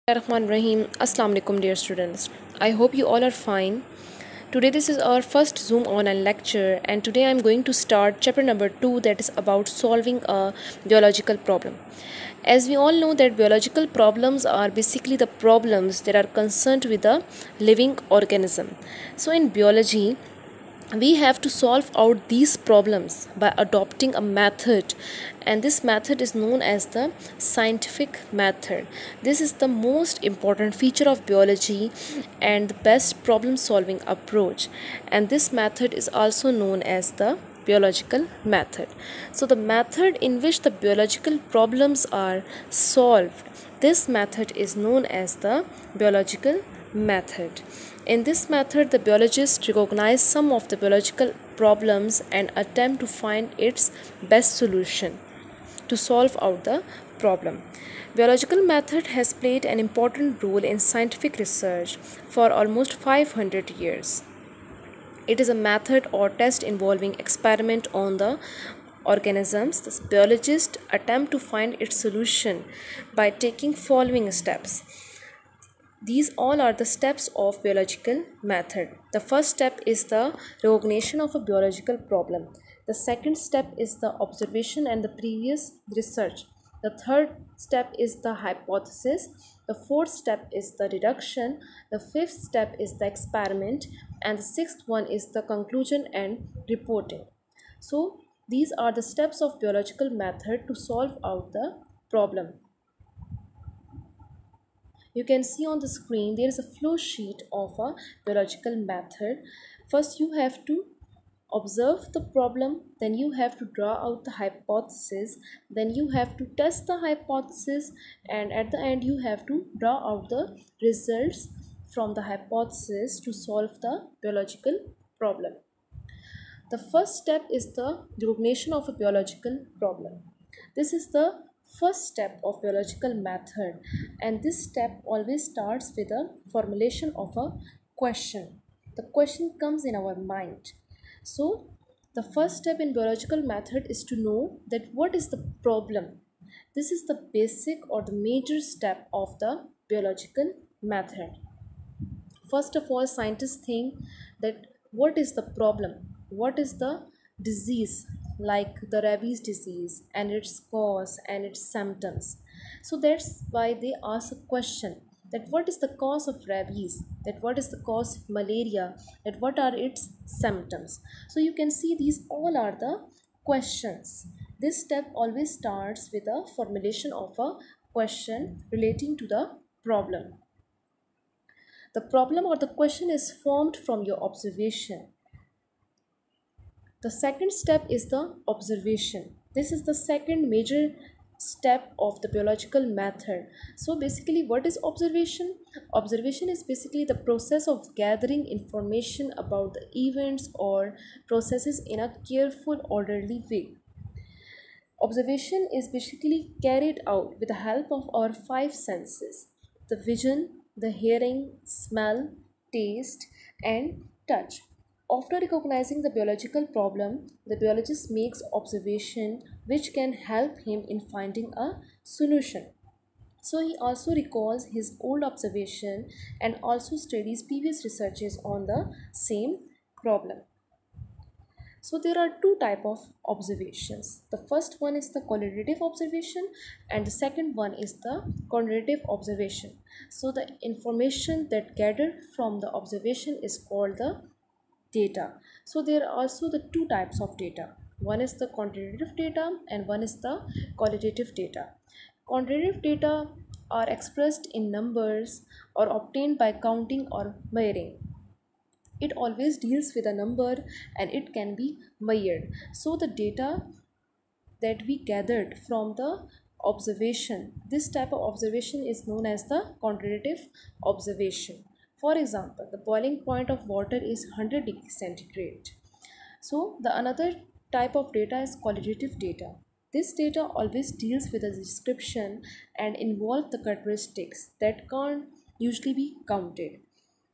Rahim. Assalamu alaikum, dear students. I hope you all are fine. Today this is our first Zoom online lecture, and today I'm going to start chapter number 2, that is about solving a biological problem. As we all know that biological problems are basically the problems that are concerned with a living organism. So in biology, we have to solve out these problems by adopting a method, and this method is known as the scientific method. This is the most important feature of biology and the best problem solving approach, and this method is also known as the biological method. So the method in which the biological problems are solved, this method is known as the biological method. In this method, the biologists recognize some of the biological problems and attempt to find its best solution to solve out the problem. Biological method has played an important role in scientific research for almost 500 years. It is a method or test involving experiment on the organisms. The biologists attempt to find its solution by taking following steps. These all are the steps of biological method. The first step is the recognition of a biological problem. The second step is the observation and the previous research. The third step is the hypothesis. The fourth step is the deduction. The fifth step is the experiment. And the sixth one is the conclusion and reporting. So these are the steps of biological method to solve out the problem. You can see on the screen there is a flow sheet of a biological method. First you have to observe the problem, then you have to draw out the hypothesis, then you have to test the hypothesis, and at the end you have to draw out the results from the hypothesis to solve the biological problem. The first step is the recognition of a biological problem. This is the first step of biological method, and this step always starts with a formulation of a question. The question comes in our mind. So the first step in biological method is to know that what is the problem. This is the basic or the major step of the biological method. First of all, scientists think that what is the problem, what is the disease, like the rabies disease and its cause and its symptoms. So that's why they ask a question, that what is the cause of rabies, that what is the cause of malaria, that what are its symptoms. So you can see these all are the questions. This step always starts with a formulation of a question relating to the problem. The problem or the question is formed from your observation. The second step is the observation. This is the second major step of the biological method. So basically, what is observation? Observation is basically the process of gathering information about the events or processes in a careful, orderly way. Observation is basically carried out with the help of our five senses: the vision, the hearing, smell, taste, and touch. After recognizing the biological problem, the biologist makes observation which can help him in finding a solution. So he also recalls his old observation and also studies previous researches on the same problem. So there are two type of observations. The first one is the qualitative observation and the second one is the quantitative observation. So the information that gathered from the observation is called the data. So there are also the two types of data. One is the quantitative data and one is the qualitative data. Quantitative data are expressed in numbers or obtained by counting or measuring. It always deals with a number and it can be measured. So the data that we gathered from the observation, this type of observation is known as the quantitative observation. For example, the boiling point of water is 100 degrees centigrade. So the another type of data is qualitative data. This data always deals with a description and involve the characteristics that can't usually be counted.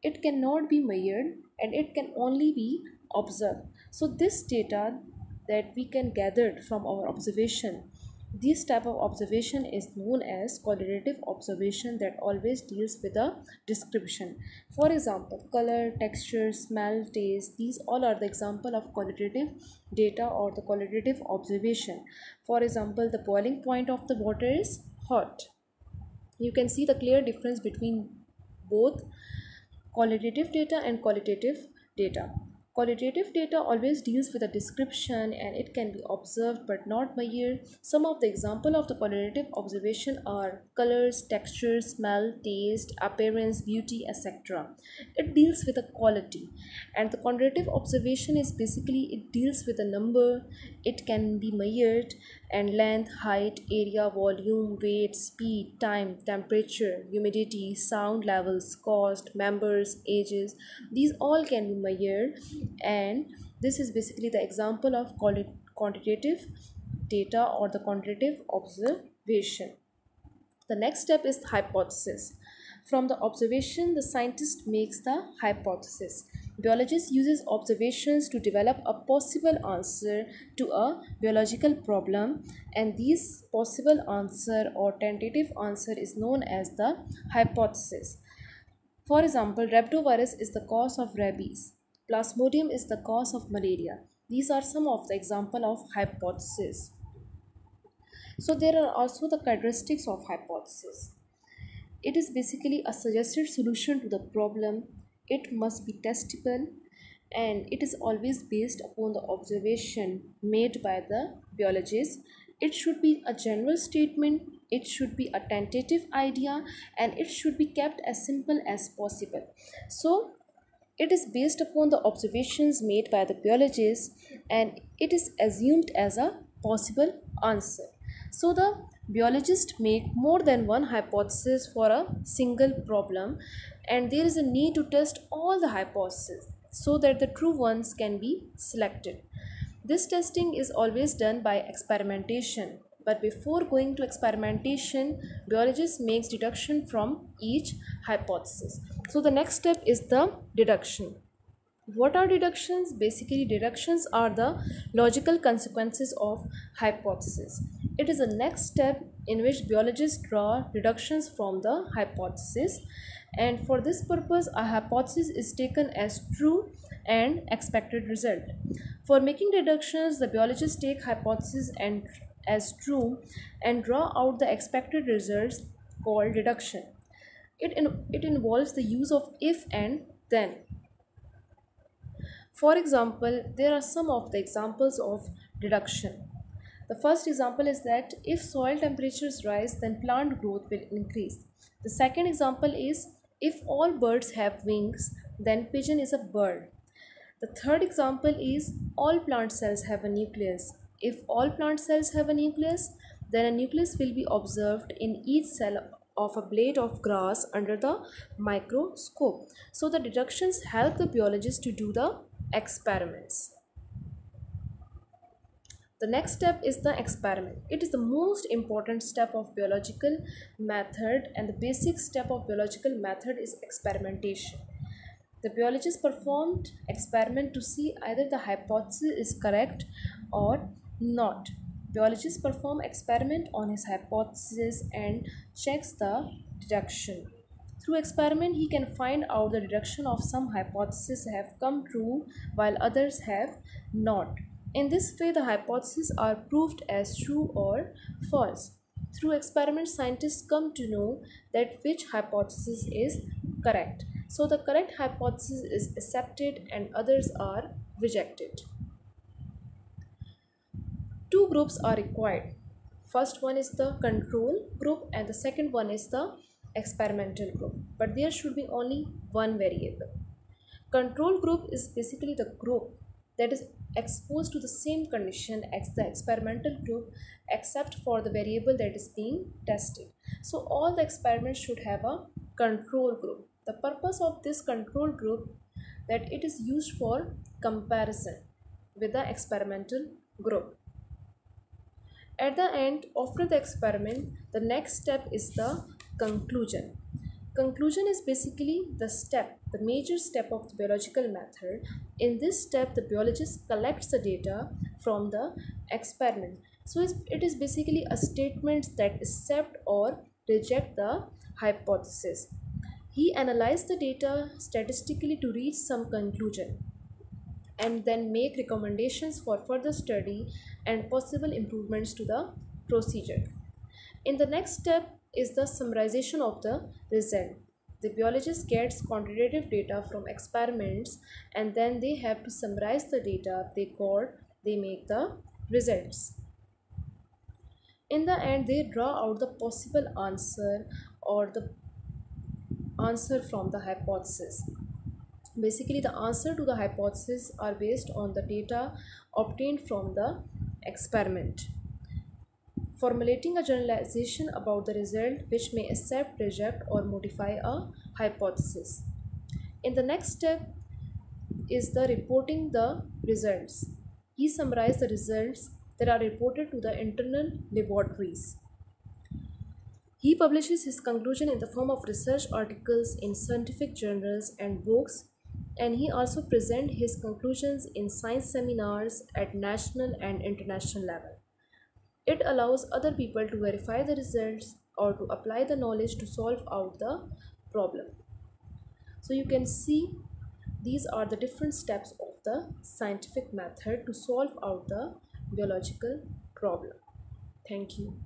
It cannot be measured and it can only be observed. So this data that we can gather from our observation This type of observation is known as qualitative observation that always deals with a description. For example, color, texture, smell, taste, these all are the example of qualitative data or the qualitative observation. For example, the boiling point of the water is hot. You can see the clear difference between both qualitative data and qualitative data. Qualitative data always deals with a description and it can be observed but not measured. Some of the example of the qualitative observation are colors, texture, smell, taste, appearance, beauty, etc. It deals with a quality, and the quantitative observation is basically it deals with a number. It can be measured, and length, height, area, volume, weight, speed, time, temperature, humidity, sound levels, cost, members, ages, these all can be measured, and this is basically the example of quantitative data or the quantitative observation. The next step is hypothesis. From the observation, the scientist makes the hypothesis. Biologist uses observations to develop a possible answer to a biological problem, and this possible answer or tentative answer is known as the hypothesis. For example, rhabdovirus is the cause of rabies. Plasmodium is the cause of malaria. These are some of the example of hypothesis. So there are also the characteristics of hypothesis. It is basically a suggested solution to the problem. It must be testable, and it is always based upon the observation made by the biologist. It should be a general statement, it should be a tentative idea, and it should be kept as simple as possible. So it is based upon the observations made by the biologist and it is assumed as a possible answer. So the biologists make more than one hypothesis for a single problem, and there is a need to test all the hypotheses so that the true ones can be selected. This testing is always done by experimentation, but before going to experimentation, biologist makes deduction from each hypothesis. So the next step is the deduction. What are deductions? Basically, deductions are the logical consequences of hypothesis. It is the next step in which biologists draw deductions from the hypothesis, and for this purpose a hypothesis is taken as true and expected result. For making deductions, the biologists take hypothesis and as true and draw out the expected results called deduction. It involves the use of if and then. For example, there are some of the examples of deduction. The first example is that if soil temperatures rise, then plant growth will increase. The second example is if all birds have wings, then pigeon is a bird. The third example is all plant cells have a nucleus. If all plant cells have a nucleus, then a nucleus will be observed in each cell of a blade of grass under the microscope. So the deductions help the biologist to do the experiments. The next step is the experiment. It is the most important step of biological method, and the basic step of biological method is experimentation. The biologist performed experiment to see either the hypothesis is correct or not. Biologist perform experiment on his hypothesis and checks the deduction. Through experiment, he can find out the deduction of some hypotheses have come true while others have not. In this way, the hypotheses are proved as true or false. Through experiment, scientists come to know that which hypothesis is correct. So the correct hypothesis is accepted and others are rejected. Two groups are required. First one is the control group and the second one is the experimental group. But there should be only one variable. Control group is basically the group that is exposed to the same condition as the experimental group except for the variable that is being tested. So all the experiments should have a control group. The purpose of this control group that it is used for comparison with the experimental group. At the end, after the experiment, the next step is the conclusion. Conclusion is basically the major step of the biological method. In this step, the biologist collects the data from the experiment. So it is basically a statement that accept or reject the hypothesis. He analyzed the data statistically to reach some conclusion and then make recommendations for further study and possible improvements to the procedure. In the next step is the summarization of the result. The biologist gets quantitative data from experiments and then they have to summarize the data they make the results. In the end, they draw out the possible answer or the answer from the hypothesis. Basically, the answer to the hypothesis are based on the data obtained from the experiment. Formulating a generalization about the result which may accept, reject, or modify a hypothesis. In the next step is the reporting the results. He summarized the results that are reported to the internal laboratories. He publishes his conclusion in the form of research articles in scientific journals and books, and he also presents his conclusions in science seminars at national and international level. It allows other people to verify the results or to apply the knowledge to solve out the problem. So you can see these are the different steps of the scientific method to solve out the biological problem. Thank you.